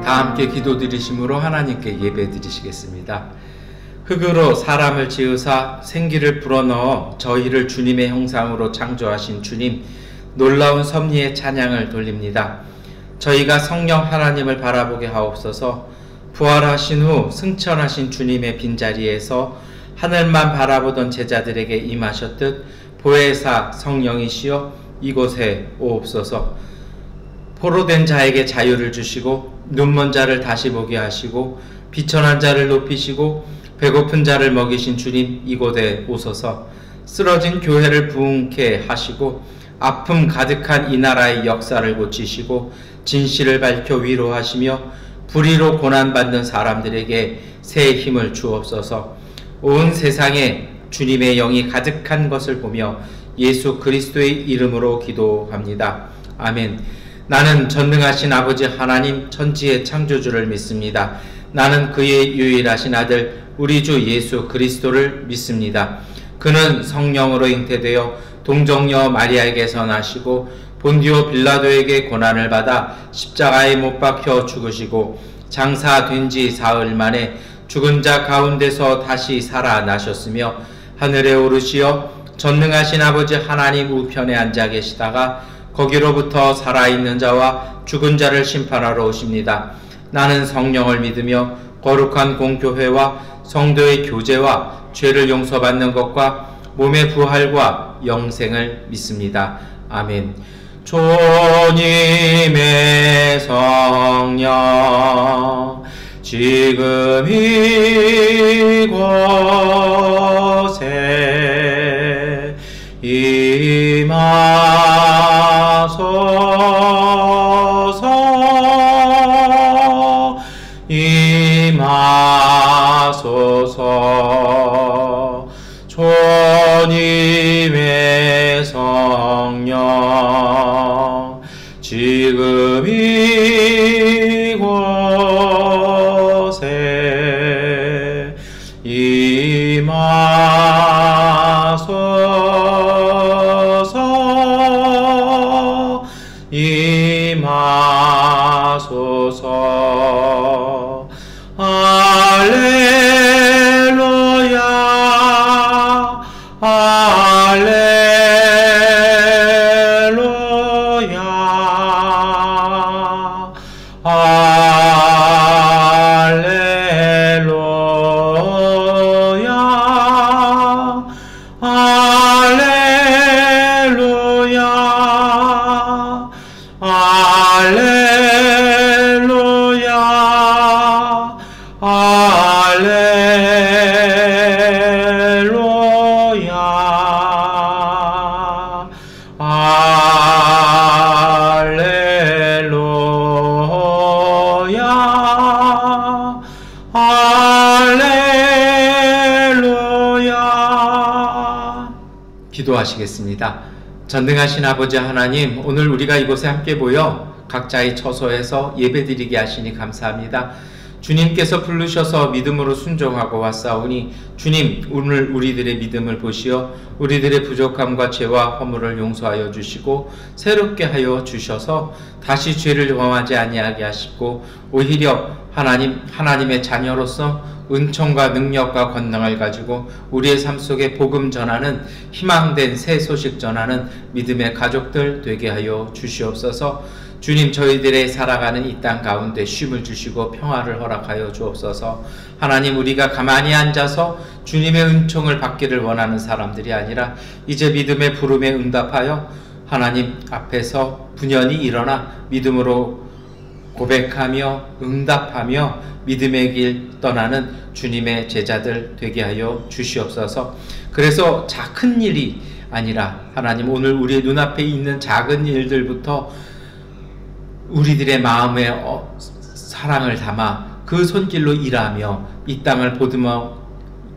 다 함께 기도드리심으로 하나님께 예배드리시겠습니다. 흙으로 사람을 지으사 생기를 불어넣어 저희를 주님의 형상으로 창조하신 주님, 놀라운 섭리의 찬양을 돌립니다. 저희가 성령 하나님을 바라보게 하옵소서. 부활하신 후 승천하신 주님의 빈자리에서 하늘만 바라보던 제자들에게 임하셨듯 보혜사 성령이시여 이곳에 오옵소서. 포로된 자에게 자유를 주시고 눈먼 자를 다시 보게 하시고 비천한 자를 높이시고 배고픈 자를 먹이신 주님, 이곳에 오소서. 쓰러진 교회를 부흥케 하시고 아픔 가득한 이 나라의 역사를 고치시고 진실을 밝혀 위로하시며 불의로 고난받는 사람들에게 새 힘을 주옵소서. 온 세상에 주님의 영이 가득한 것을 보며 예수 그리스도의 이름으로 기도합니다. 아멘. 나는 전능하신 아버지 하나님 천지의 창조주를 믿습니다. 나는 그의 유일하신 아들 우리 주 예수 그리스도를 믿습니다. 그는 성령으로 잉태되어 동정녀 마리아에게서 나시고 본디오 빌라도에게 고난을 받아 십자가에 못 박혀 죽으시고 장사된 지 사흘 만에 죽은 자 가운데서 다시 살아나셨으며 하늘에 오르시어 전능하신 아버지 하나님 우편에 앉아 계시다가 거기로부터 살아있는 자와 죽은 자를 심판하러 오십니다. 나는 성령을 믿으며 거룩한 공교회와 성도의 교제와 죄를 용서받는 것과 몸의 부활과 영생을 믿습니다. 아멘. 주님의 성령 지금 이곳에 임하소서. 주님의 성령 지금 이곳에 임하소서. 할렐루야 할렐루야 할렐루야 할렐루야 할렐루야 할렐루야 할렐루야. 기도하시겠습니다. 전능하신 아버지 하나님, 오늘 우리가 이곳에 함께 모여 각자의 처소에서 예배드리게 하시니 감사합니다. 주님께서 부르셔서 믿음으로 순종하고 왔사오니 주님, 오늘 우리들의 믿음을 보시어 우리들의 부족함과 죄와 허물을 용서하여 주시고 새롭게 하여 주셔서 다시 죄를 범하지 아니하게 하시고 오히려 하나님의 자녀로서 은총과 능력과 권능을 가지고 우리의 삶 속에 복음 전하는, 희망된 새 소식 전하는 믿음의 가족들 되게 하여 주시옵소서. 주님, 저희들의 살아가는 이 땅 가운데 쉼을 주시고 평화를 허락하여 주옵소서. 하나님, 우리가 가만히 앉아서 주님의 은총을 받기를 원하는 사람들이 아니라 이제 믿음의 부름에 응답하여 하나님 앞에서 분연히 일어나 믿음으로 고백하며 응답하며 믿음의 길 떠나는 주님의 제자들 되게 하여 주시옵소서. 그래서 작은 일이 아니라 하나님, 오늘 우리의 눈앞에 있는 작은 일들부터 우리들의 마음에 사랑을 담아 그 손길로 일하며 이 땅을 보듬어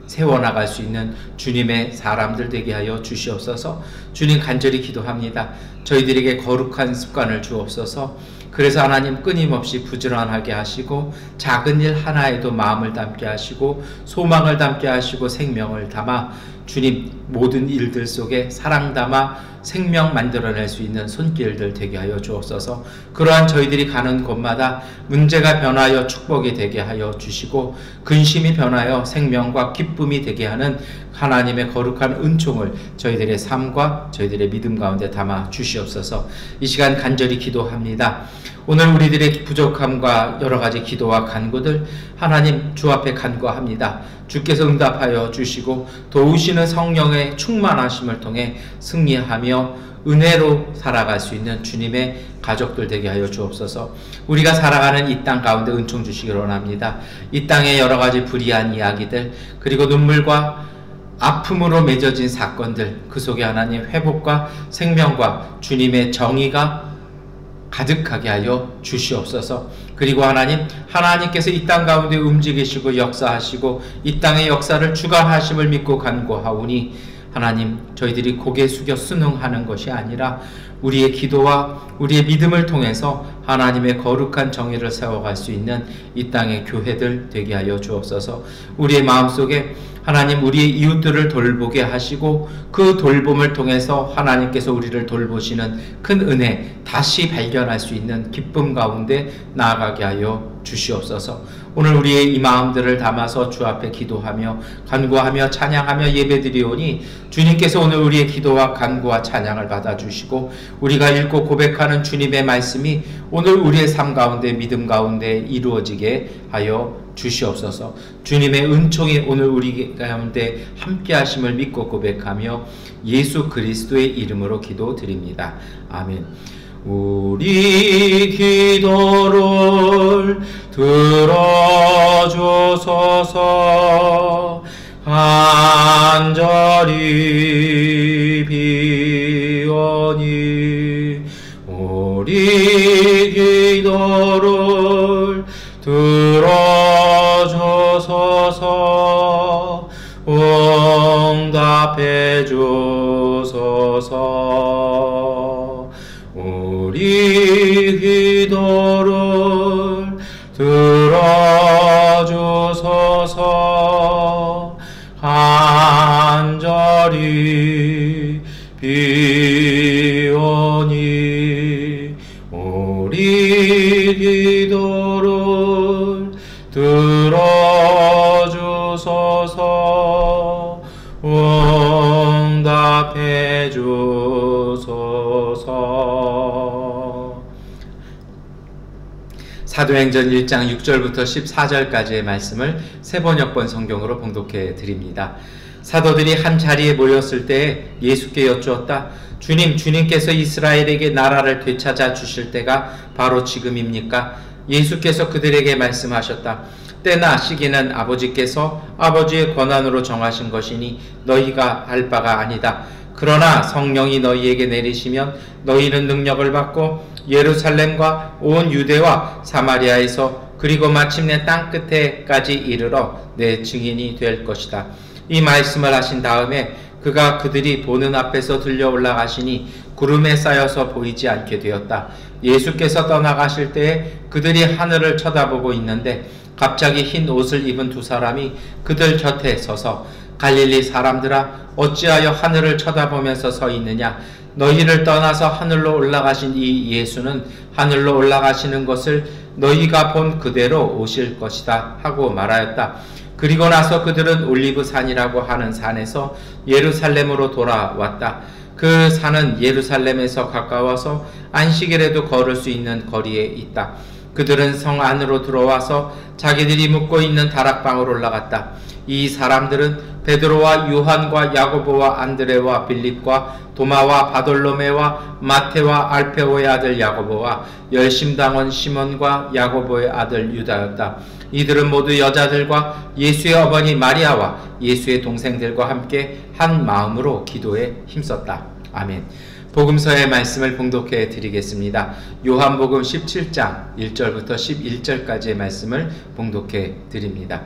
세워나갈 수 있는 주님의 사람들 되게 하여 주시옵소서. 주님, 간절히 기도합니다. 저희들에게 거룩한 습관을 주옵소서. 그래서 하나님, 끊임없이 부지런하게 하시고 작은 일 하나에도 마음을 담게 하시고 소망을 담게 하시고 생명을 담아 주님 모든 일들 속에 사랑 담아 생명 만들어낼 수 있는 손길들 되게 하여 주옵소서. 그러한 저희들이 가는 곳마다 문제가 변하여 축복이 되게 하여 주시고 근심이 변하여 생명과 기쁨이 되게 하는 하나님의 거룩한 은총을 저희들의 삶과 저희들의 믿음 가운데 담아 주시옵소서. 이 시간 간절히 기도합니다. 오늘 우리들의 부족함과 여러가지 기도와 간구들 하나님 주 앞에 간구합니다. 주께서 응답하여 주시고 도우시는 성령의 충만하심을 통해 승리하며 은혜로 살아갈 수 있는 주님의 가족들 되게 하여 주옵소서. 우리가 살아가는 이 땅 가운데 은총 주시기 원합니다. 이 땅의 여러가지 불의한 이야기들 그리고 눈물과 아픔으로 맺어진 사건들 그 속에 하나님 회복과 생명과 주님의 정의가 가득하게 하여 주시옵소서. 그리고 하나님께서 이 땅 가운데 움직이시고 역사하시고 이 땅의 역사를 주관하심을 믿고 간구하오니 하나님 저희들이 고개 숙여 순응하는 것이 아니라 우리의 기도와 우리의 믿음을 통해서 하나님의 거룩한 정의를 세워갈 수 있는 이 땅의 교회들 되게 하여 주옵소서. 우리의 마음속에 하나님 우리의 이웃들을 돌보게 하시고 그 돌봄을 통해서 하나님께서 우리를 돌보시는 큰 은혜 다시 발견할 수 있는 기쁨 가운데 나아가게 하여 주시옵소서. 오늘 우리의 이 마음들을 담아서 주 앞에 기도하며 간구하며 찬양하며 예배드리오니 주님께서 오늘 우리의 기도와 간구와 찬양을 받아주시고 우리가 읽고 고백하는 주님의 말씀이 오늘 우리의 삶 가운데 믿음 가운데 이루어지게 하여 주시옵소서. 주님의 은총이 오늘 우리 가운데 함께 하심을 믿고 고백하며 예수 그리스도의 이름으로 기도드립니다. 아멘. 우리 기도를 들어주소서. 간절히 비오니 우리 기도를 들어주소서. 응답해 주소서. 우리 기도를 들어주소서. 간절히 비오니 우리 기도를 들어주소서. 응답해 주소서. 사도행전 1장 6절부터 14절까지의 말씀을 세번역번 성경으로 봉독해 드립니다. 사도들이 한 자리에 모였을 때 예수께 여쭈었다. 주님께서 이스라엘에게 나라를 되찾아 주실 때가 바로 지금입니까? 예수께서 그들에게 말씀하셨다. 때나 시기는 아버지께서 아버지의 권한으로 정하신 것이니 너희가 알 바가 아니다. 그러나 성령이 너희에게 내리시면 너희는 능력을 받고 예루살렘과 온 유대와 사마리아에서 그리고 마침내 땅끝에까지 이르러 내 증인이 될 것이다. 이 말씀을 하신 다음에 그가 그들이 보는 앞에서 들려 올라가시니 구름에 쌓여서 보이지 않게 되었다. 예수께서 떠나가실 때에 그들이 하늘을 쳐다보고 있는데 갑자기 흰 옷을 입은 두 사람이 그들 곁에 서서 갈릴리 사람들아 어찌하여 하늘을 쳐다보면서 서 있느냐? 너희를 떠나서 하늘로 올라가신 이 예수는 하늘로 올라가시는 것을 너희가 본 그대로 오실 것이다 하고 말하였다. 그리고 나서 그들은 올리브산이라고 하는 산에서 예루살렘으로 돌아왔다. 그 산은 예루살렘에서 가까워서 안식일에도 걸을 수 있는 거리에 있다. 그들은 성 안으로 들어와서 자기들이 묵고 있는 다락방으로 올라갔다. 이 사람들은 베드로와 요한과 야고보와 안드레와 빌립과 도마와 바돌로메와 마테와 알페오의 아들 야고보와 열심당원 시몬과 야고보의 아들 유다였다. 이들은 모두 여자들과 예수의 어머니 마리아와 예수의 동생들과 함께 한 마음으로 기도에 힘썼다. 아멘. 복음서의 말씀을 봉독해 드리겠습니다. 요한복음 17장 1절부터 11절까지의 말씀을 봉독해 드립니다.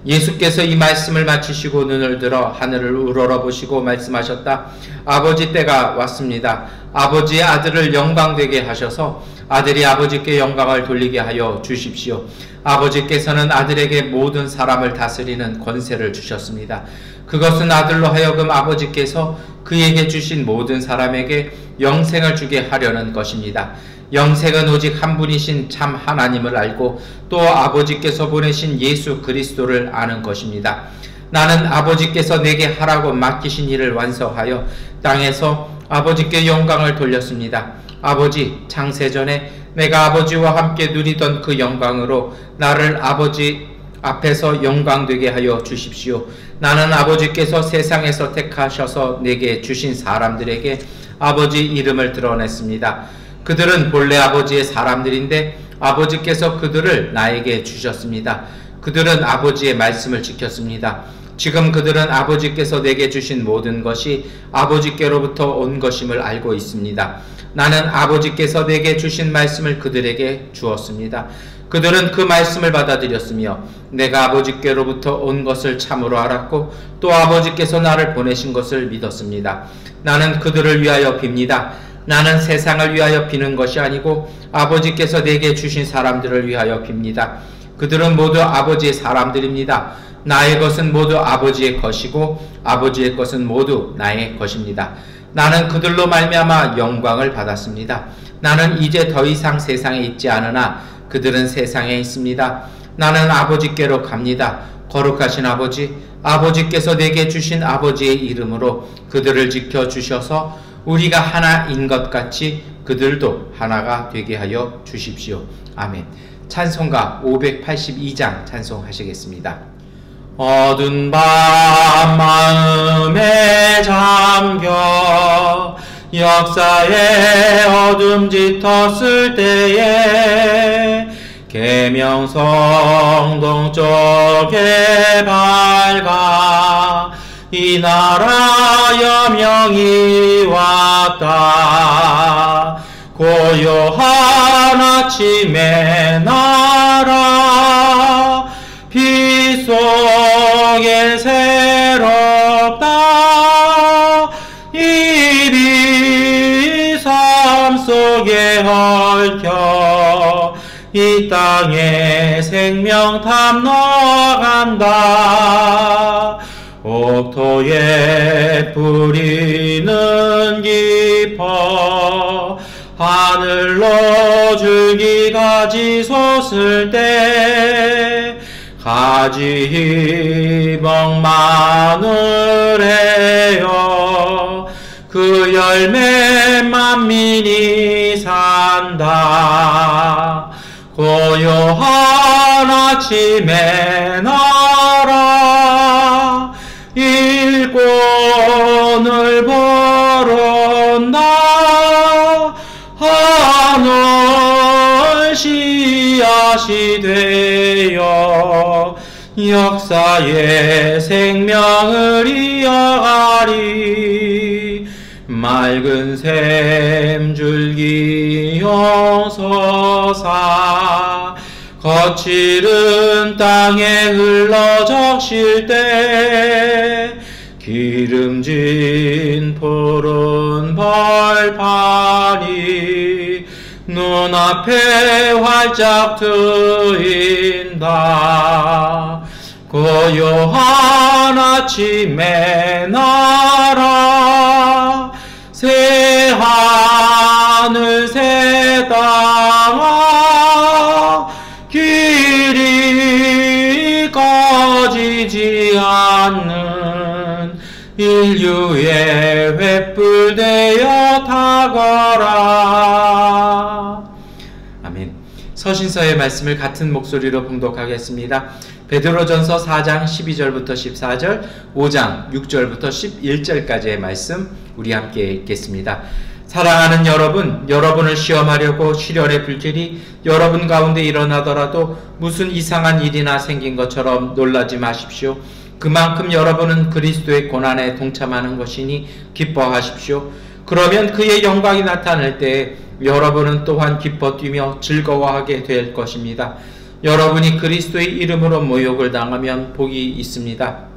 예수께서 이 말씀을 마치시고 눈을 들어 하늘을 우러러보시고 말씀하셨다. 아버지 때가 왔습니다. 아버지의 아들을 영광되게 하셔서 아들이 아버지께 영광을 돌리게 하여 주십시오. 아버지께서는 아들에게 모든 사람을 다스리는 권세를 주셨습니다. 그것은 아들로 하여금 아버지께서 그에게 주신 모든 사람에게 영생을 주게 하려는 것입니다. 영생은 오직 한 분이신 참 하나님을 알고 또 아버지께서 보내신 예수 그리스도를 아는 것입니다. 나는 아버지께서 내게 하라고 맡기신 일을 완성하여 땅에서 아버지께 영광을 돌렸습니다. 아버지, 창세전에 내가 아버지와 함께 누리던 그 영광으로 나를 아버지 앞에서 영광되게 하여 주십시오. 나는 아버지께서 세상에서 택하셔서 내게 주신 사람들에게 아버지 이름을 드러냈습니다. 그들은 본래 아버지의 사람들인데 아버지께서 그들을 나에게 주셨습니다. 그들은 아버지의 말씀을 지켰습니다. 지금 그들은 아버지께서 내게 주신 모든 것이 아버지께로부터 온 것임을 알고 있습니다. 나는 아버지께서 내게 주신 말씀을 그들에게 주었습니다. 그들은 그 말씀을 받아들였으며 내가 아버지께로부터 온 것을 참으로 알았고 또 아버지께서 나를 보내신 것을 믿었습니다. 나는 그들을 위하여 빕니다. 나는 세상을 위하여 비는 것이 아니고 아버지께서 내게 주신 사람들을 위하여 빕니다. 그들은 모두 아버지의 사람들입니다. 나의 것은 모두 아버지의 것이고 아버지의 것은 모두 나의 것입니다. 나는 그들로 말미암아 영광을 받았습니다. 나는 이제 더 이상 세상에 있지 않으나 그들은 세상에 있습니다. 나는 아버지께로 갑니다. 거룩하신 아버지, 아버지께서 내게 주신 아버지의 이름으로 그들을 지켜주셔서 우리가 하나인 것 같이 그들도 하나가 되게 하여 주십시오. 아멘. 찬송가 582장 찬송하시겠습니다. 어두운 밤 마음에 잠겨 역사의 어둠 짙었을 때에 계명성 동쪽에 밝아 이 나라 여명이 왔다. 고요한 아침의 나라 빛 속에 새롭다. 이 빛 삶 속에 얽혀 이 땅에 생명 탐너간다. 옥토에 뿌리는 깊어 하늘로 줄기가지 솟을 때 가지 희망 마늘에요 그 열매 만민이 산다. 고요한 아침의 나라 일꾼을 보러 온다. 하늘 씨앗이 되어 역사의 생명을 이어가리. 맑은 샘줄기 용서사 거칠은 땅에 흘러 적실 때 기름진 푸른 벌판이 눈앞에 활짝 트인다. 고요한 아침의 나라 새 하늘 새 땅아 길이 꺼지지 않는 인류의 횃불 되어 타거라. 아멘. 서신서의 말씀을 같은 목소리로 봉독하겠습니다. 베드로전서 4장 12절부터 14절, 5장 6절부터 11절까지의 말씀 우리 함께 읽겠습니다. 사랑하는 여러분, 여러분을 시험하려고 시련의 불길이 여러분 가운데 일어나더라도 무슨 이상한 일이나 생긴 것처럼 놀라지 마십시오. 그만큼 여러분은 그리스도의 고난에 동참하는 것이니 기뻐하십시오. 그러면 그의 영광이 나타날 때에 여러분은 또한 기뻐 뛰며 즐거워하게 될 것입니다. 여러분이 그리스도의 이름으로 모욕을 당하면 복이 있습니다.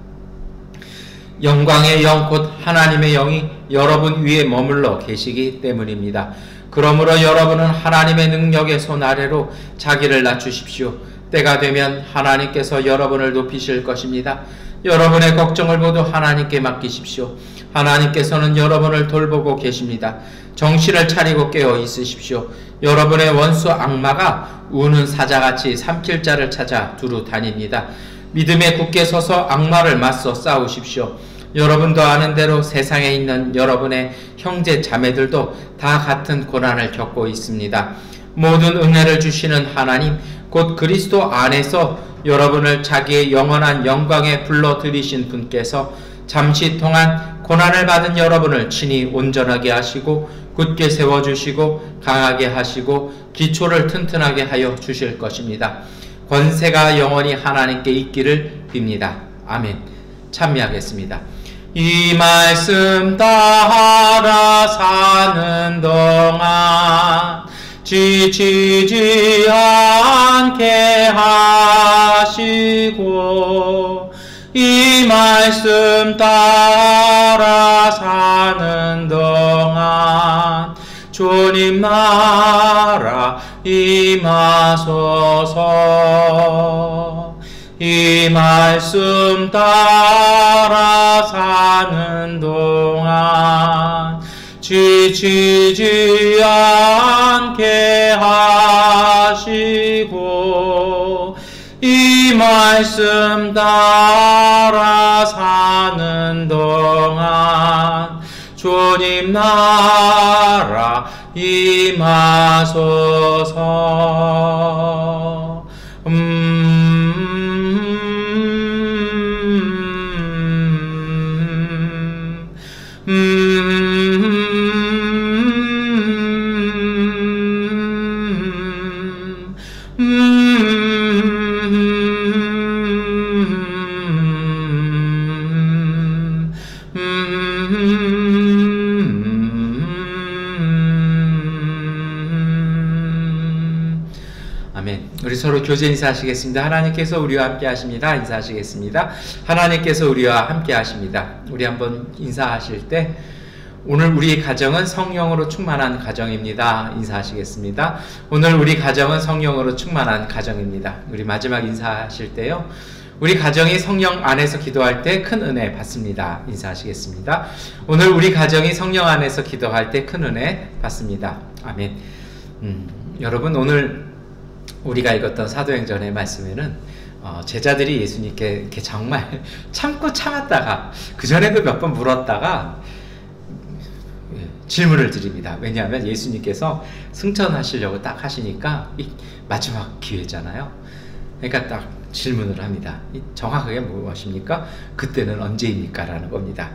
영광의 영 곧 하나님의 영이 여러분 위에 머물러 계시기 때문입니다. 그러므로 여러분은 하나님의 능력의 손 아래로 자기를 낮추십시오. 때가 되면 하나님께서 여러분을 높이실 것입니다. 여러분의 걱정을 모두 하나님께 맡기십시오. 하나님께서는 여러분을 돌보고 계십니다. 정신을 차리고 깨어 있으십시오. 여러분의 원수 악마가 우는 사자같이 삼킬 자를 찾아 두루 다닙니다. 믿음에 굳게 서서 악마를 맞서 싸우십시오. 여러분도 아는 대로 세상에 있는 여러분의 형제 자매들도 다 같은 고난을 겪고 있습니다. 모든 은혜를 주시는 하나님, 곧 그리스도 안에서 여러분을 자기의 영원한 영광에 불러들이신 분께서 잠시 동안 고난을 받은 여러분을 친히 온전하게 하시고 굳게 세워주시고 강하게 하시고 기초를 튼튼하게 하여 주실 것입니다. 권세가 영원히 하나님께 있기를 빕니다. 아멘. 찬미하겠습니다. 이 말씀 따라 사는 동안 지치지 않게 하시고 이 말씀 따라 사는 동안 주님 나라 임하소서. 이 말씀 따라 사는 동안 지치지 않게 하시고 이 말씀 따라 사는 동안 주님 나라 임하소서. 아멘. 우리 서로 교제 인사하시겠습니다. 하나님께서 우리와 함께 하십니다. 인사하시겠습니다. 하나님께서 우리와 함께 하십니다. 우리 한번 인사하실 때 오늘 우리 가정은 성령으로 충만한 가정입니다. 인사하시겠습니다. 오늘 우리 가정은 성령으로 충만한 가정입니다. 우리 마지막 인사하실 때요. 우리 가정이 성령 안에서 기도할 때 큰 은혜 받습니다. 인사하시겠습니다. 오늘 우리 가정이 성령 안에서 기도할 때 큰 은혜 받습니다. 아멘. 여러분, 오늘 우리가 읽었던 사도행전의 말씀에는 제자들이 예수님께 이렇게 정말 참고 참았다가 그전에도 몇 번 물었다가 질문을 드립니다. 왜냐하면 예수님께서 승천하시려고 딱 하시니까 이 마지막 기회잖아요. 그러니까 딱 질문을 합니다. 정확하게 무엇입니까? 그때는 언제입니까? 라는 겁니다.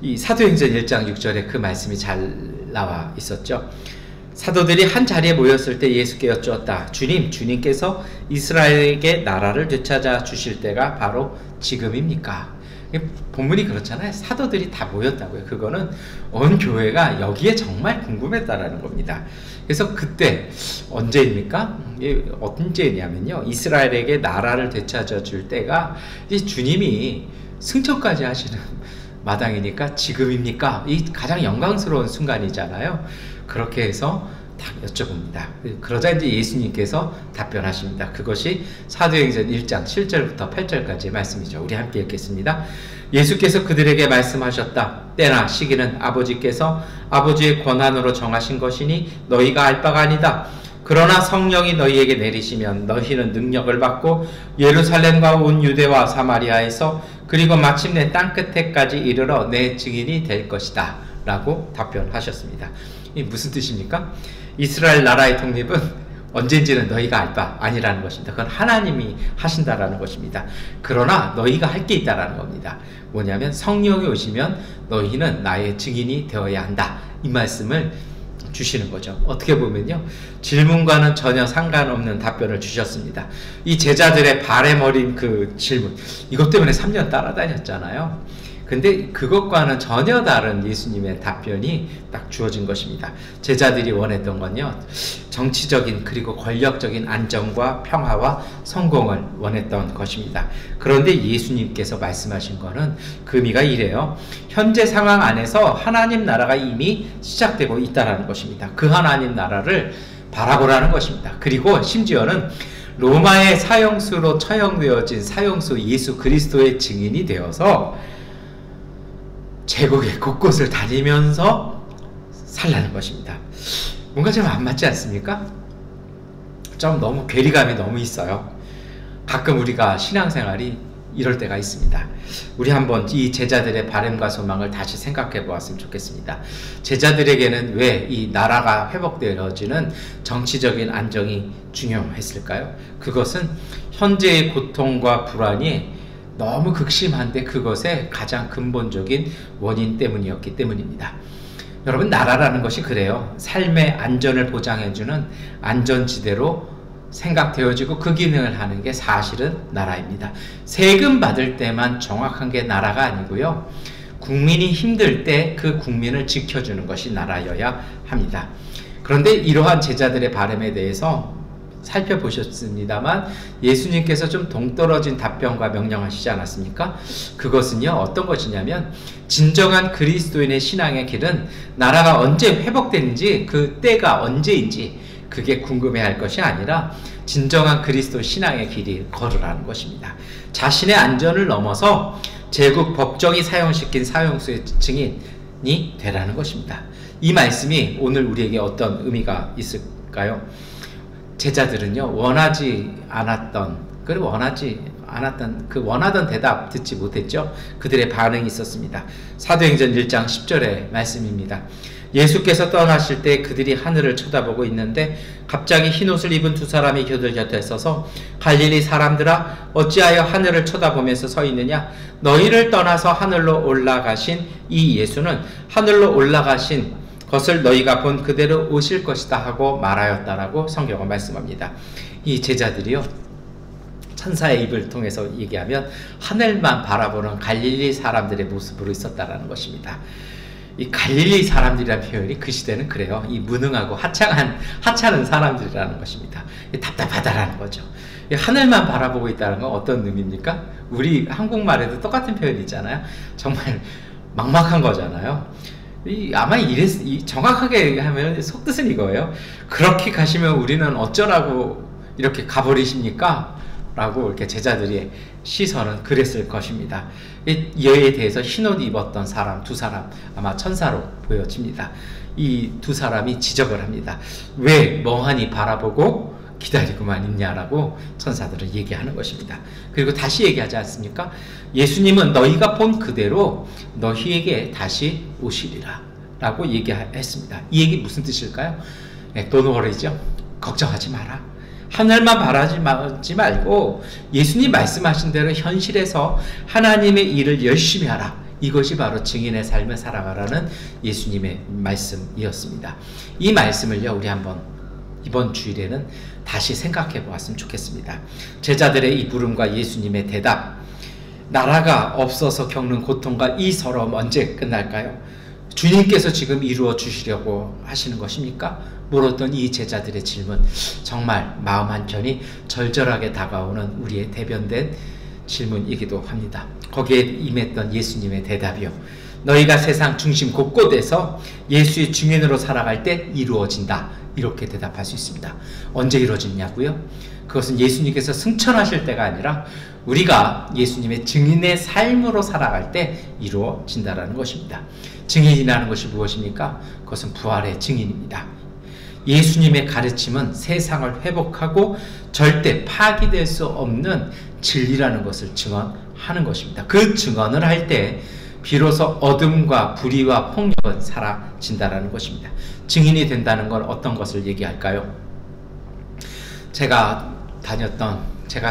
이 사도행전 1장 6절에 그 말씀이 잘 나와 있었죠. 사도들이 한 자리에 모였을 때 예수께 여쭈었다. 주님께서 이스라엘에게 나라를 되찾아 주실 때가 바로 지금입니까? 본문이 그렇잖아요. 사도들이 다 모였다고요. 그거는 온 교회가 여기에 정말 궁금했다라는 겁니다. 그래서 그때 언제입니까? 언제냐면요, 이스라엘에게 나라를 되찾아 줄 때가 이 주님이 승천까지 하시는 마당이니까 지금입니까? 이 가장 영광스러운 순간이잖아요. 그렇게 해서 딱 여쭤봅니다. 그러자 이제 예수님께서 답변하십니다. 그것이 사도행전 1장 7절부터 8절까지의 말씀이죠. 우리 함께 읽겠습니다. 예수께서 그들에게 말씀하셨다. 때나 시기는 아버지께서 아버지의 권한으로 정하신 것이니 너희가 알 바가 아니다. 그러나 성령이 너희에게 내리시면 너희는 능력을 받고 예루살렘과 온 유대와 사마리아에서 그리고 마침내 땅끝에까지 이르러 내 증인이 될 것이다 라고 답변하셨습니다. 이 무슨 뜻입니까? 이스라엘 나라의 독립은 언젠지는 너희가 알 바 아니라는 것입니다. 그건 하나님이 하신다라는 것입니다. 그러나 너희가 할 게 있다라는 겁니다. 뭐냐면 성령이 오시면 너희는 나의 증인이 되어야 한다. 이 말씀을 주시는 거죠. 어떻게 보면요, 질문과는 전혀 상관없는 답변을 주셨습니다. 이 제자들의 바래머린 그 질문, 이것 때문에 3년 따라다녔잖아요. 근데 그것과는 전혀 다른 예수님의 답변이 딱 주어진 것입니다. 제자들이 원했던 건요, 정치적인 그리고 권력적인 안정과 평화와 성공을 원했던 것입니다. 그런데 예수님께서 말씀하신 거는 그 의미가 이래요. 현재 상황 안에서 하나님 나라가 이미 시작되고 있다는 것입니다. 그 하나님 나라를 바라보라는 것입니다. 그리고 심지어는 로마의 사형수로 처형되어진 사형수 예수 그리스도의 증인이 되어서 제국의 곳곳을 다니면서 살라는 것입니다. 뭔가 좀 안 맞지 않습니까? 좀 너무 괴리감이 너무 있어요. 가끔 우리가 신앙생활이 이럴 때가 있습니다. 우리 한번 이 제자들의 바람과 소망을 다시 생각해 보았으면 좋겠습니다. 제자들에게는 왜 이 나라가 회복되어지는 정치적인 안정이 중요했을까요? 그것은 현재의 고통과 불안이 너무 극심한데 그것의 가장 근본적인 원인 때문이었기 때문입니다. 여러분, 나라라는 것이 그래요. 삶의 안전을 보장해주는 안전지대로 생각되어지고 그 기능을 하는 게 사실은 나라입니다. 세금 받을 때만 정확한 게 나라가 아니고요. 국민이 힘들 때 그 국민을 지켜주는 것이 나라여야 합니다. 그런데 이러한 제자들의 바람에 대해서 살펴보셨습니다만 예수님께서 좀 동떨어진 답변과 명령하시지 않았습니까? 그것은요, 어떤 것이냐면 진정한 그리스도인의 신앙의 길은 나라가 언제 회복되는지 그 때가 언제인지 그게 궁금해할 것이 아니라 진정한 그리스도 신앙의 길이 걸으라는 것입니다. 자신의 안전을 넘어서 제국 법정이 사형시킨 사형수의 증인이 되라는 것입니다. 이 말씀이 오늘 우리에게 어떤 의미가 있을까요? 제자들은요, 원하지 않았던 그 원하던 대답 듣지 못했죠. 그들의 반응이 있었습니다. 사도행전 1장 10절의 말씀입니다. 예수께서 떠나실 때 그들이 하늘을 쳐다보고 있는데 갑자기 흰옷을 입은 두 사람이 그들 곁에 서서 갈릴리 사람들아, 어찌하여 하늘을 쳐다보면서 서 있느냐? 너희를 떠나서 하늘로 올라가신 이 예수는 하늘로 올라가신 것을 너희가 본 그대로 오실 것이다 하고 말하였다라고 성경은 말씀합니다. 이 제자들이요, 천사의 입을 통해서 얘기하면 하늘만 바라보는 갈릴리 사람들의 모습으로 있었다라는 것입니다. 이 갈릴리 사람들이라는 표현이 그 시대는 그래요. 이 무능하고 하찮은 사람들이라는 것입니다. 답답하다라는 거죠. 하늘만 바라보고 있다는 건 어떤 의미입니까? 우리 한국말에도 똑같은 표현이 있잖아요. 정말 막막한 거잖아요. 아마 정확하게 하면 속뜻은 이거예요. 그렇게 가시면 우리는 어쩌라고 이렇게 가버리십니까? 라고 이렇게 제자들의 시선은 그랬을 것입니다. 이에 대해서 흰옷 입었던 사람, 두 사람, 아마 천사로 보여집니다. 이 두 사람이 지적을 합니다. 왜 멍하니 바라보고 기다리고만 있냐라고 천사들은 얘기하는 것입니다. 그리고 다시 얘기하지 않습니까? 예수님은 너희가 본 그대로 너희에게 다시 오시리라 라고 얘기했습니다. 이 얘기 무슨 뜻일까요? Don't worry죠. 걱정하지 마라. 하늘만 바라지 말고 예수님 말씀하신 대로 현실에서 하나님의 일을 열심히 하라. 이것이 바로 증인의 삶을 살아가라는 예수님의 말씀이었습니다. 이 말씀을요, 우리 한번 이번 주일에는 다시 생각해 보았으면 좋겠습니다. 제자들의 이 물음과 예수님의 대답, 나라가 없어서 겪는 고통과 이 서러움 언제 끝날까요? 주님께서 지금 이루어 주시려고 하시는 것입니까? 물었던 이 제자들의 질문, 정말 마음 한켠이 절절하게 다가오는 우리의 대변된 질문이기도 합니다. 거기에 임했던 예수님의 대답이요, 너희가 세상 중심 곳곳에서 예수의 증인으로 살아갈 때 이루어진다, 이렇게 대답할 수 있습니다. 언제 이루어지냐고요? 그것은 예수님께서 승천하실 때가 아니라 우리가 예수님의 증인의 삶으로 살아갈 때 이루어진다라는 것입니다. 증인이라는 것이 무엇입니까? 그것은 부활의 증인입니다. 예수님의 가르침은 세상을 회복하고 절대 파기될 수 없는 진리라는 것을 증언하는 것입니다. 그 증언을 할 때 비로소 어둠과 불의와 폭력은 사라진다라는 것입니다. 증인이 된다는 건 어떤 것을 얘기할까요? 제가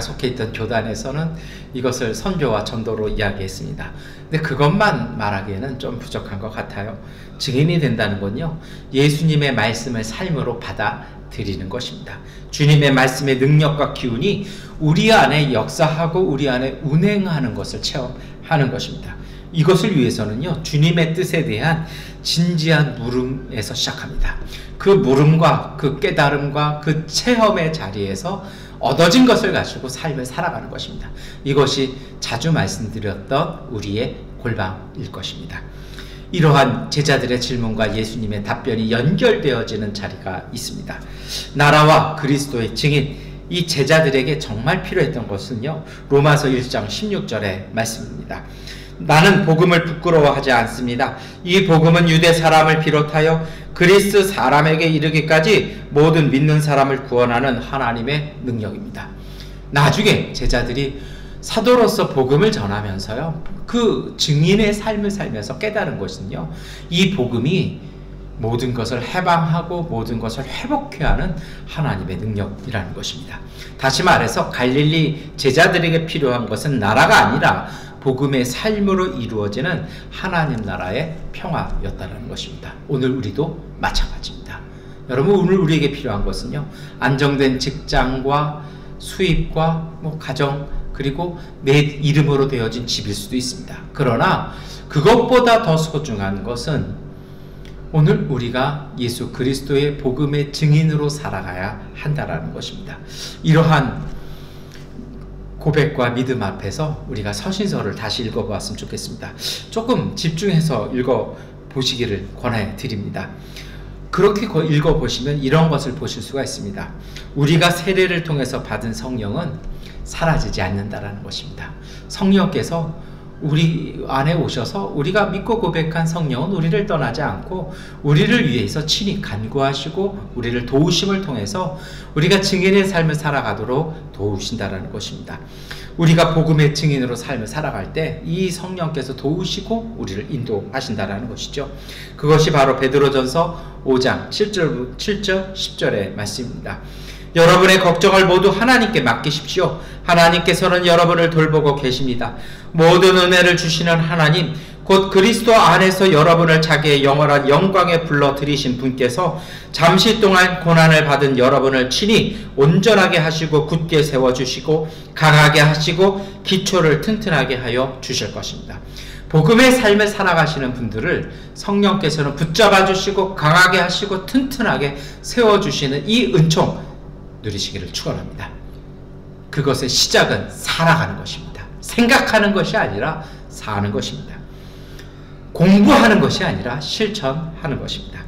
속해 있던 교단에서는 이것을 선교와 전도로 이야기했습니다. 근데 그것만 말하기에는 좀 부족한 것 같아요. 증인이 된다는 건요, 예수님의 말씀을 삶으로 받아들이는 것입니다. 주님의 말씀의 능력과 기운이 우리 안에 역사하고 우리 안에 운행하는 것을 체험하는 것입니다. 이것을 위해서는요, 주님의 뜻에 대한 진지한 물음에서 시작합니다. 그 물음과 그 깨달음과 그 체험의 자리에서 얻어진 것을 가지고 삶을 살아가는 것입니다. 이것이 자주 말씀드렸던 우리의 골방일 것입니다. 이러한 제자들의 질문과 예수님의 답변이 연결되어지는 자리가 있습니다. 나라와 그리스도의 증인, 이 제자들에게 정말 필요했던 것은요, 로마서 1장 16절의 말씀입니다. 나는 복음을 부끄러워하지 않습니다. 이 복음은 유대 사람을 비롯하여 그리스 사람에게 이르기까지 모든 믿는 사람을 구원하는 하나님의 능력입니다. 나중에 제자들이 사도로서 복음을 전하면서요, 그 증인의 삶을 살면서 깨달은 것은요, 이 복음이 모든 것을 해방하고 모든 것을 회복케 하는 하나님의 능력이라는 것입니다. 다시 말해서 갈릴리 제자들에게 필요한 것은 나라가 아니라 복음의 삶으로 이루어지는 하나님 나라의 평화였다는 것입니다. 오늘 우리도 마찬가지입니다. 여러분, 오늘 우리에게 필요한 것은요, 안정된 직장과 수입과 가정, 그리고 내 이름으로 되어진 집일 수도 있습니다. 그러나 그것보다 더 소중한 것은 오늘 우리가 예수 그리스도의 복음의 증인으로 살아가야 한다라는 것입니다. 이러한 고백과 믿음 앞에서 우리가 서신서를 다시 읽어보았으면 좋겠습니다. 조금 집중해서 읽어보시기를 권해 드립니다. 그렇게 읽어보시면 이런 것을 보실 수가 있습니다. 우리가 세례를 통해서 받은 성령은 사라지지 않는다라는 것입니다. 성령께서 우리 안에 오셔서 우리가 믿고 고백한 성령은 우리를 떠나지 않고 우리를 위해서 친히 간구하시고 우리를 도우심을 통해서 우리가 증인의 삶을 살아가도록 도우신다라는 것입니다. 우리가 복음의 증인으로 삶을 살아갈 때 이 성령께서 도우시고 우리를 인도하신다라는 것이죠. 그것이 바로 베드로전서 5장 7절 10절의 말씀입니다. 여러분의 걱정을 모두 하나님께 맡기십시오. 하나님께서는 여러분을 돌보고 계십니다. 모든 은혜를 주시는 하나님, 곧 그리스도 안에서 여러분을 자기의 영원한 영광에 불러들이신 분께서 잠시 동안 고난을 받은 여러분을 친히 온전하게 하시고 굳게 세워주시고 강하게 하시고 기초를 튼튼하게 하여 주실 것입니다. 복음의 삶을 살아가시는 분들을 성령께서는 붙잡아 주시고 강하게 하시고 튼튼하게 세워주시는 이 은총 누리시기를 축원합니다. 그것의 시작은 살아가는 것입니다. 생각하는 것이 아니라 사는 것입니다. 공부하는 것이 아니라 실천하는 것입니다.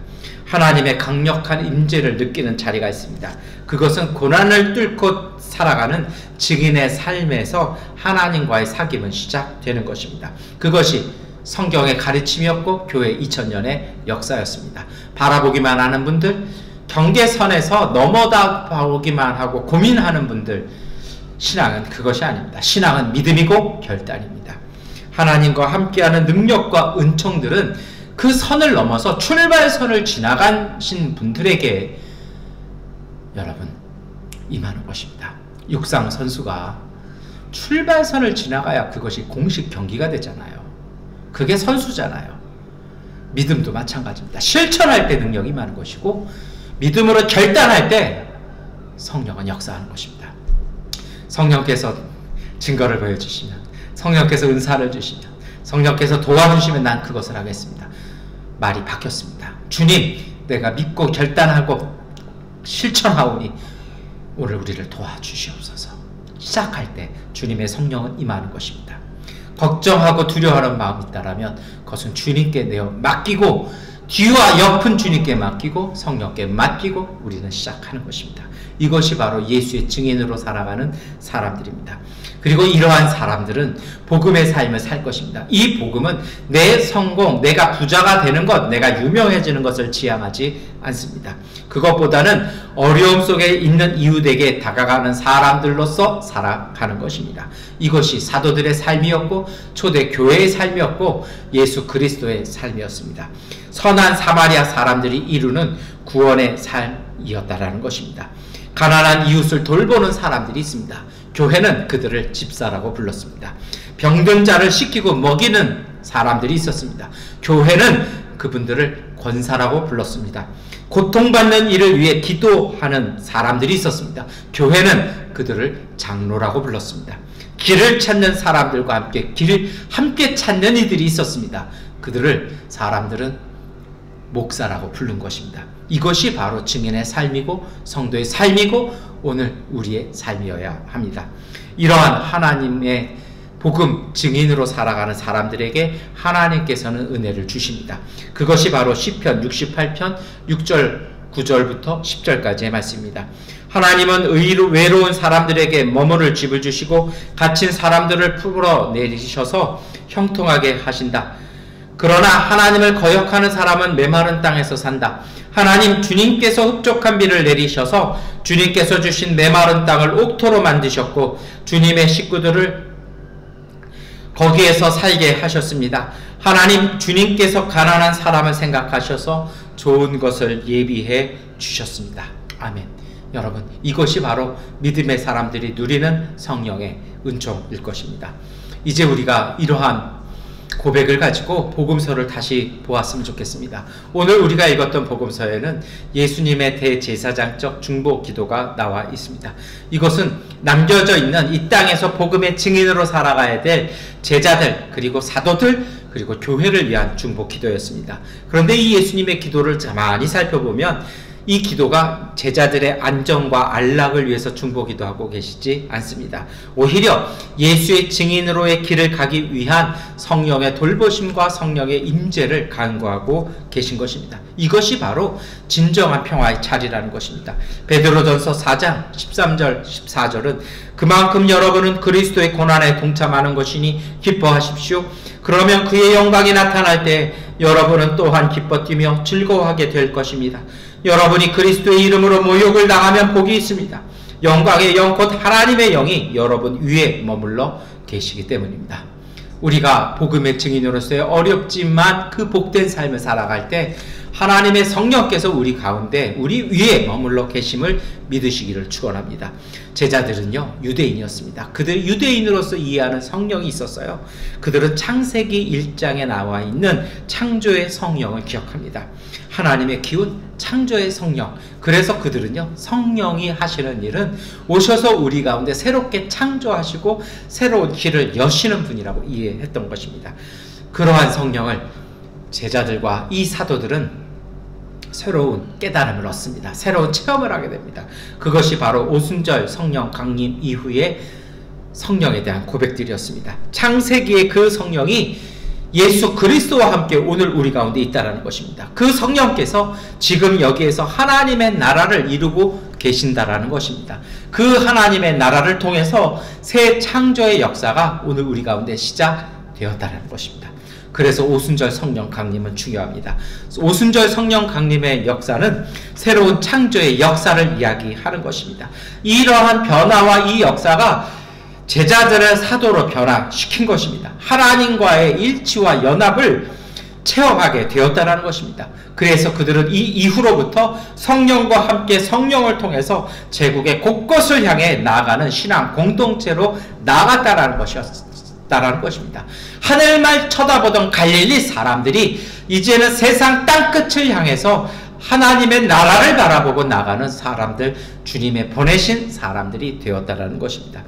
하나님의 강력한 임재를 느끼는 자리가 있습니다. 그것은 고난을 뚫고 살아가는 증인의 삶에서 하나님과의 사귐은 시작되는 것입니다. 그것이 성경의 가르침이었고 교회 2000년의 역사였습니다. 바라보기만 하는 분들, 경계선에서 넘어다 보기만 하고 고민하는 분들, 신앙은 그것이 아닙니다. 신앙은 믿음이고 결단입니다. 하나님과 함께하는 능력과 은총들은 그 선을 넘어서 출발선을 지나가신 분들에게 여러분 임하는 것입니다. 육상 선수가 출발선을 지나가야 그것이 공식 경기가 되잖아요. 그게 선수잖아요. 믿음도 마찬가지입니다. 실천할 때 능력이 임하는 것이고 믿음으로 결단할 때 성령은 역사하는 것입니다. 성령께서 증거를 보여주시면, 성령께서 은사를 주시면, 성령께서 도와주시면 난 그것을 하겠습니다. 말이 바뀌었습니다. 주님, 내가 믿고 결단하고 실천하오니 오늘 우리를 도와주시옵소서. 시작할 때 주님의 성령은 임하는 것입니다. 걱정하고 두려워하는 마음이 있다라면 그것은 주님께 내어 맡기고 뒤와 옆은 주님께 맡기고 성령께 맡기고 우리는 시작하는 것입니다. 이것이 바로 예수의 증인으로 살아가는 사람들입니다. 그리고 이러한 사람들은 복음의 삶을 살 것입니다. 이 복음은 내 성공, 내가 부자가 되는 것, 내가 유명해지는 것을 지향하지 않습니다. 그것보다는 어려움 속에 있는 이웃에게 다가가는 사람들로서 살아가는 것입니다. 이것이 사도들의 삶이었고 초대 교회의 삶이었고 예수 그리스도의 삶이었습니다. 선한 사마리아 사람들이 이루는 구원의 삶이었다라는 것입니다. 가난한 이웃을 돌보는 사람들이 있습니다. 교회는 그들을 집사라고 불렀습니다. 병든 자를 씻기고 먹이는 사람들이 있었습니다. 교회는 그분들을 권사라고 불렀습니다. 고통받는 이를 위해 기도하는 사람들이 있었습니다. 교회는 그들을 장로라고 불렀습니다. 길을 찾는 사람들과 함께 길을 함께 찾는 이들이 있었습니다. 그들을 사람들은 목사라고 부른 것입니다. 이것이 바로 증인의 삶이고 성도의 삶이고 오늘 우리의 삶이어야 합니다. 이러한 하나님의 복음 증인으로 살아가는 사람들에게 하나님께서는 은혜를 주십니다. 그것이 바로 시편 68편 6절 9절부터 10절까지의 말씀입니다. 하나님은 외로운 사람들에게 머무를 집을 주시고 갇힌 사람들을 풀어내리셔서 형통하게 하신다. 그러나 하나님을 거역하는 사람은 메마른 땅에서 산다. 하나님 주님께서 흡족한 비를 내리셔서 주님께서 주신 메마른 땅을 옥토로 만드셨고 주님의 식구들을 거기에서 살게 하셨습니다. 하나님 주님께서 가난한 사람을 생각하셔서 좋은 것을 예비해 주셨습니다. 아멘. 여러분, 이것이 바로 믿음의 사람들이 누리는 성령의 은총일 것입니다. 이제 우리가 이러한 고백을 가지고 복음서를 다시 보았으면 좋겠습니다. 오늘 우리가 읽었던 복음서에는 예수님의 대제사장적 중보 기도가 나와 있습니다. 이것은 남겨져 있는 이 땅에서 복음의 증인으로 살아가야 될 제자들, 그리고 사도들, 그리고 교회를 위한 중보 기도였습니다. 그런데 이 예수님의 기도를 가만히 살펴보면 이 기도가 제자들의 안정과 안락을 위해서 중보 기도하고 계시지 않습니다. 오히려 예수의 증인으로의 길을 가기 위한 성령의 돌보심과 성령의 임재를 간구하고 계신 것입니다. 이것이 바로 진정한 평화의 자리라는 것입니다. 베드로전서 4장 13절 14절은 그만큼 여러분은 그리스도의 고난에 동참하는 것이니 기뻐하십시오. 그러면 그의 영광이 나타날 때 여러분은 또한 기뻐 뛰며 즐거워하게 될 것입니다. 여러분이 그리스도의 이름으로 모욕을 당하면 복이 있습니다. 영광의 영 곧 하나님의 영이 여러분 위에 머물러 계시기 때문입니다. 우리가 복음의 증인으로서의 어렵지만 그 복된 삶을 살아갈 때 하나님의 성령께서 우리 가운데 우리 위에 머물러 계심을 믿으시기를 축원합니다. 제자들은요 유대인이었습니다. 그들 유대인으로서 이해하는 성령이 있었어요. 그들은 창세기 1장에 나와 있는 창조의 성령을 기억합니다. 하나님의 기운, 창조의 성령. 그래서 그들은요 성령이 하시는 일은 오셔서 우리 가운데 새롭게 창조하시고 새로운 길을 여시는 분이라고 이해했던 것입니다. 그러한 성령을 제자들과 이 사도들은 새로운 깨달음을 얻습니다. 새로운 체험을 하게 됩니다. 그것이 바로 오순절 성령 강림 이후의 성령에 대한 고백들이었습니다. 창세기의 그 성령이 예수 그리스도와 함께 오늘 우리 가운데 있다는 것입니다. 그 성령께서 지금 여기에서 하나님의 나라를 이루고 계신다라는 것입니다. 그 하나님의 나라를 통해서 새 창조의 역사가 오늘 우리 가운데 시작되었다는 것입니다. 그래서 오순절 성령 강림은 중요합니다. 오순절 성령 강림의 역사는 새로운 창조의 역사를 이야기하는 것입니다. 이러한 변화와 이 역사가 제자들을 사도로 변화시킨 것입니다. 하나님과의 일치와 연합을 체험하게 되었다는 것입니다. 그래서 그들은 이 이후로부터 성령과 함께 성령을 통해서 제국의 곳곳을 향해 나아가는 신앙 공동체로 나아갔다는 것입니다. 하늘만 쳐다보던 갈릴리 사람들이 이제는 세상 땅끝을 향해서 하나님의 나라를 바라보고 나가는 사람들, 주님의 보내신 사람들이 되었다는 것입니다.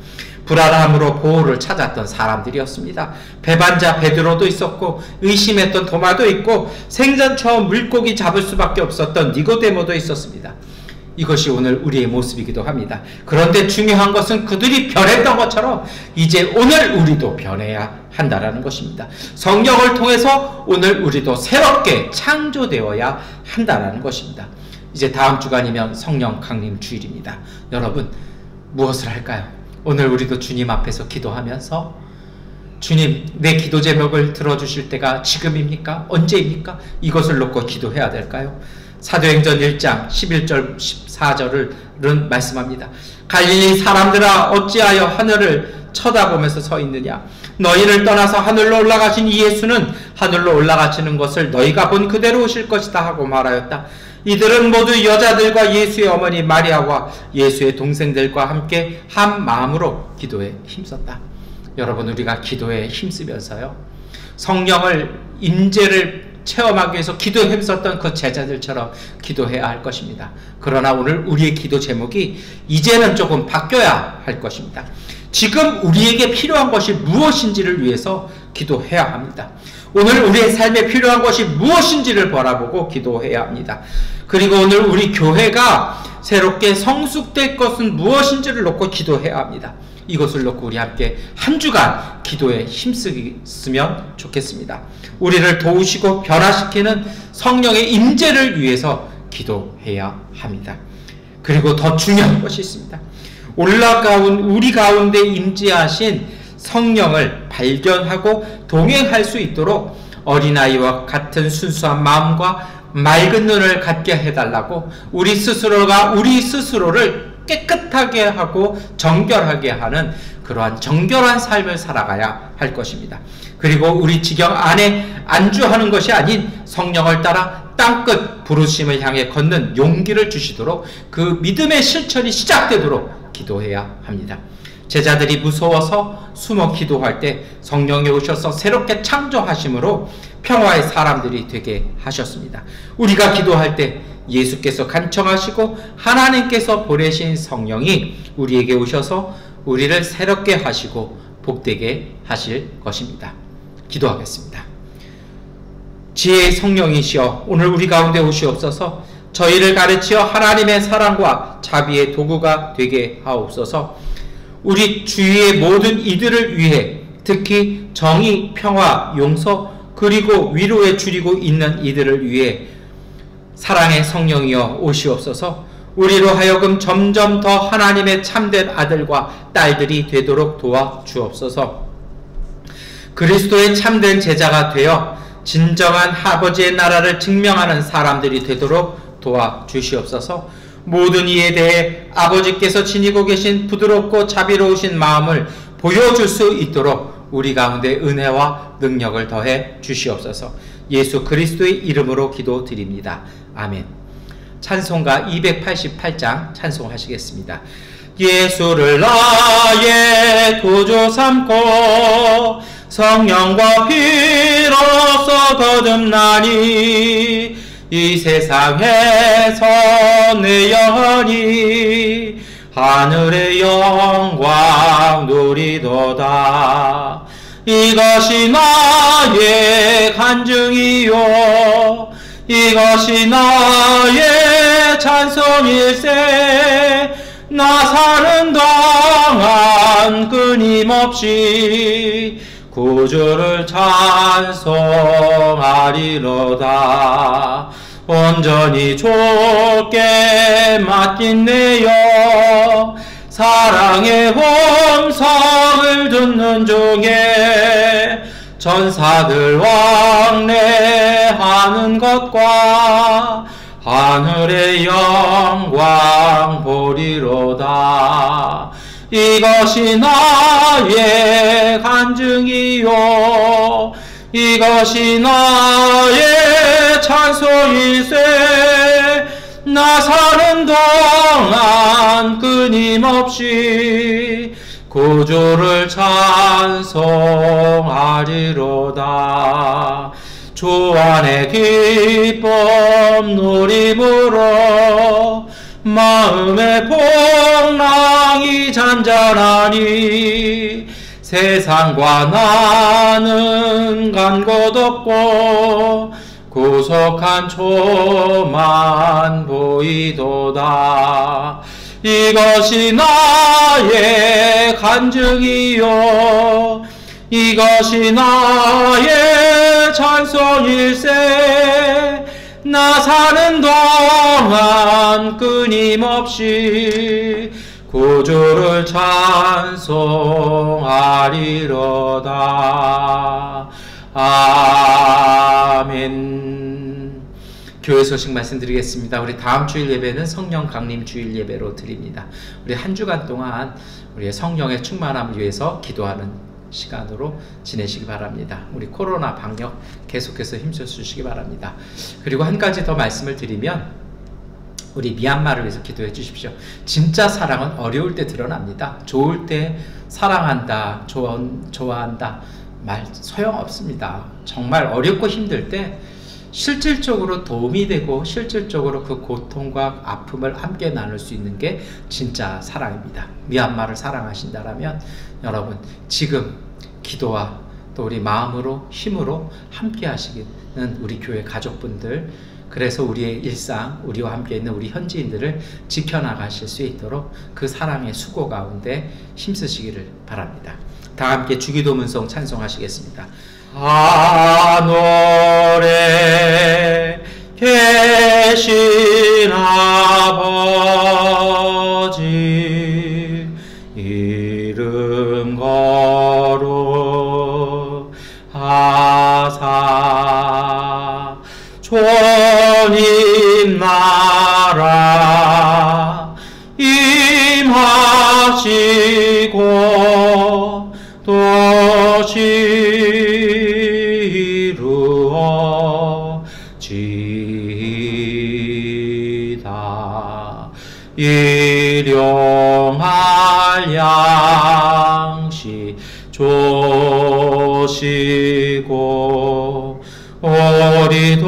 불안함으로 보호를 찾았던 사람들이었습니다. 배반자 베드로도 있었고 의심했던 도마도 있고 생전 처음 물고기 잡을 수밖에 없었던 니고데모도 있었습니다. 이것이 오늘 우리의 모습이기도 합니다. 그런데 중요한 것은 그들이 변했던 것처럼 이제 오늘 우리도 변해야 한다는 것입니다. 성령을 통해서 오늘 우리도 새롭게 창조되어야 한다는 것입니다. 이제 다음 주간이면 성령 강림 주일입니다. 여러분 무엇을 할까요? 오늘 우리도 주님 앞에서 기도하면서 주님 내 기도 제목을 들어주실 때가 지금입니까? 언제입니까? 이것을 놓고 기도해야 될까요? 사도행전 1장 11절 14절은 말씀합니다. 갈릴리 사람들아 어찌하여 하늘을 쳐다보면서 서 있느냐? 너희를 떠나서 하늘로 올라가신 이 예수는 하늘로 올라가시는 것을 너희가 본 그대로 오실 것이다 하고 말하였다. 이들은 모두 여자들과 예수의 어머니 마리아와 예수의 동생들과 함께 한 마음으로 기도에 힘썼다. 여러분 우리가 기도에 힘쓰면서요 성령을 임재를 체험하기 위해서 기도에 힘썼던 그 제자들처럼 기도해야 할 것입니다. 그러나 오늘 우리의 기도 제목이 이제는 조금 바뀌어야 할 것입니다. 지금 우리에게 필요한 것이 무엇인지를 위해서 기도해야 합니다. 오늘 우리의 삶에 필요한 것이 무엇인지를 바라보고 기도해야 합니다. 그리고 오늘 우리 교회가 새롭게 성숙될 것은 무엇인지를 놓고 기도해야 합니다. 이것을 놓고 우리 함께 한 주간 기도에 힘쓰면 좋겠습니다. 우리를 도우시고 변화시키는 성령의 임재를 위해서 기도해야 합니다. 그리고 더 중요한 것이 있습니다. 올라가온 우리 가운데 임재하신 성령을 발견하고 동행할 수 있도록 어린아이와 같은 순수한 마음과 맑은 눈을 갖게 해달라고 우리 스스로가 우리 스스로를 깨끗하게 하고 정결하게 하는 그러한 정결한 삶을 살아가야 할 것입니다. 그리고 우리 지경 안에 안주하는 것이 아닌 성령을 따라 땅끝 부르심을 향해 걷는 용기를 주시도록 그 믿음의 실천이 시작되도록 기도해야 합니다. 제자들이 무서워서 숨어 기도할 때 성령이 오셔서 새롭게 창조하심으로 평화의 사람들이 되게 하셨습니다. 우리가 기도할 때 예수께서 간청하시고 하나님께서 보내신 성령이 우리에게 오셔서 우리를 새롭게 하시고 복되게 하실 것입니다. 기도하겠습니다. 지혜의 성령이시여 오늘 우리 가운데 오시옵소서. 저희를 가르치어 하나님의 사랑과 자비의 도구가 되게 하옵소서. 우리 주위의 모든 이들을 위해 특히 정의, 평화, 용서 그리고 위로에 줄이고 있는 이들을 위해 사랑의 성령이여 오시옵소서. 우리로 하여금 점점 더 하나님의 참된 아들과 딸들이 되도록 도와주옵소서. 그리스도의 참된 제자가 되어 진정한 아버지의 나라를 증명하는 사람들이 되도록 도와주시옵소서. 모든 이에 대해 아버지께서 지니고 계신 부드럽고 자비로우신 마음을 보여줄 수 있도록 우리 가운데 은혜와 능력을 더해 주시옵소서. 예수 그리스도의 이름으로 기도드립니다. 아멘. 찬송가 288장 찬송하시겠습니다. 예수를 나의 구주 삼고 성령과 피로써 거듭나니 이 세상에서 내 영혼이 하늘의 영광 누리도다. 이것이 나의 간증이요 이것이 나의 찬송일세. 나 사는 동안 끊임없이 구주를 찬송하리로다. 온전히 주께 맡긴내요. 사랑의 음성을 듣는 중에 전사들 왕래하는 것과 하늘의 영광 보리로다. 이것이 나의 간증이요 이것이 나의 찬송일세. 나 사는 동안 끊임없이 구주를 찬송하리로다. 주 안에 기쁨 누림으로 마음의 풍랑이 잔잔하니 세상과 나는 간 곳 없고 구속한 초만 보이도다. 이것이 나의 간증이요 이것이 나의 찬송일세. 나 사는 동안 끊임없이 구주를 찬송하리로다. 아멘. 교회 소식 말씀드리겠습니다. 우리 다음 주일 예배는 성령 강림 주일 예배로 드립니다. 우리 한 주간 동안 우리의 성령의 충만함을 위해서 기도하는 시간으로 지내시기 바랍니다. 우리 코로나 방역 계속해서 힘써 주시기 바랍니다. 그리고 한 가지 더 말씀을 드리면 우리 미얀마를 위해서 기도해 주십시오. 진짜 사랑은 어려울 때 드러납니다. 좋을 때 사랑한다, 좋아한다 말 소용없습니다. 정말 어렵고 힘들 때 실질적으로 도움이 되고 실질적으로 그 고통과 아픔을 함께 나눌 수 있는 게 진짜 사랑입니다. 미얀마를 사랑하신다라면 여러분 지금 기도와 또 우리 마음으로 힘으로 함께 하시는 우리 교회 가족분들, 그래서 우리의 일상, 우리와 함께 있는 우리 현지인들을 지켜나가실 수 있도록 그 사랑의 수고 가운데 힘쓰시기를 바랍니다. 다 함께 주기도문송 찬송하시겠습니다. 노래 계신 아버지 이름 거룩하사 주님 나라 임하시고 도시 이루어지이다. 일용할 양식 주시고 우리들의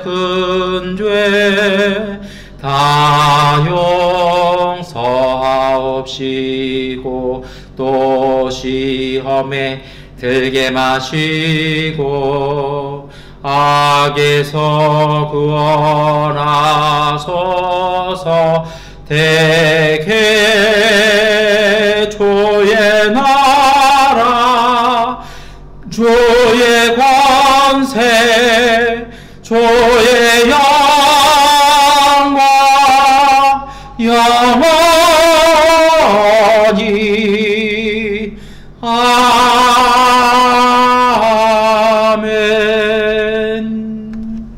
큰 죄 다 용서하옵시고 또 시험에 들게 마시고 악에서 구원하소서. 대개 주의 나라 주의 권세 주의 영광 영원히 아멘.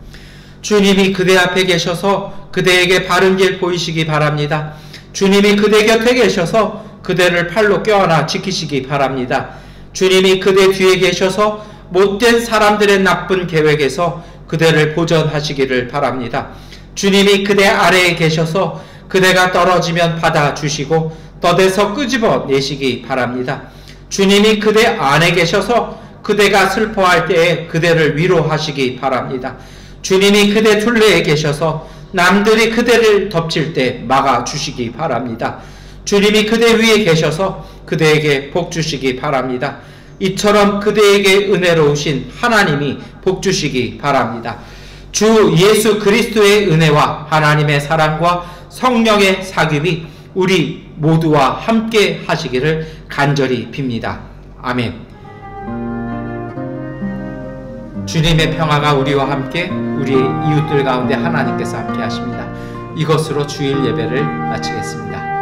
주님이 그대 앞에 계셔서 그대에게 바른 길 보이시기 바랍니다. 주님이 그대 곁에 계셔서 그대를 팔로 껴안아 지키시기 바랍니다. 주님이 그대 뒤에 계셔서 못된 사람들의 나쁜 계획에서 그대를 보전하시기를 바랍니다. 주님이 그대 아래에 계셔서 그대가 떨어지면 받아주시고 떠대서 끄집어 내시기 바랍니다. 주님이 그대 안에 계셔서 그대가 슬퍼할 때에 그대를 위로하시기 바랍니다. 주님이 그대 둘레에 계셔서 남들이 그대를 덮칠 때 막아주시기 바랍니다. 주님이 그대 위에 계셔서 그대에게 복 주시기 바랍니다. 이처럼 그대에게 은혜로우신 하나님이 복 주시기 바랍니다. 주 예수 그리스도의 은혜와 하나님의 사랑과 성령의 사귐이 우리 모두와 함께 하시기를 간절히 빕니다. 아멘. 주님의 평화가 우리와 함께 우리의 이웃들 가운데 하나님께서 함께 하십니다. 이것으로 주일 예배를 마치겠습니다.